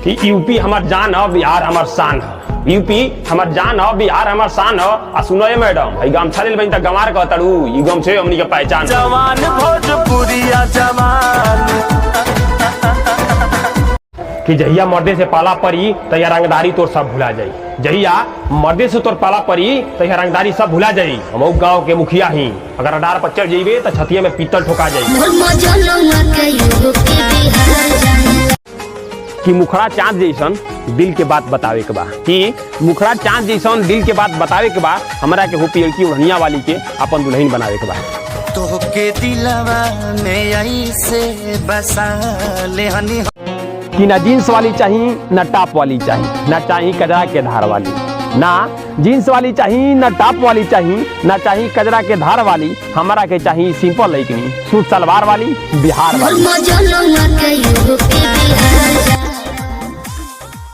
कि यूपी हमार जान है, बिहार हमार शान है। यूपी हमार जान है, बिहार हमार शान है। आ सुनो ये मैडम, ई गमछा लेल बनी त गंवार कहतड़ू, ई गमछे हमनी के पहचान। जवान भोजपुरिया जवान कि जहिया मर्दे से पाला पड़ी तहिया रंगदारी तोर सब भुला जाई। जहिया मर्दे से तोर पाला पड़ी तहिया रंगदारी सब भुला जाई। हम गाँव के मुखिया ही, अगर अडार पर चढ़ जाइबे तो छतिया में पीतल ठोका जाई। कि मुखड़ा चाँद जैसन दिल के बात बतावे के बा, कि मुखड़ा चाँद जैसन दिल के बात बतावे के बा। हमरा के होपी लड़की ओढ़निया वाली के अपन दुल्हन बनावे के बा। तो के दिलवा में ऐसे बसा ले हनी कि ना जीन्स वाली चाहिए, ना टॉप वाली चाहिए, ना चाहिए कजरा के धार वाली। ना जीन्स वाली चाहिए, ना टॉप वाली चाहिए, ना चाहिए कजरा के धार वाली। हमारा के चाहिए सिंपल लइकनी, सूट सलवार वाली, बिहार वाली।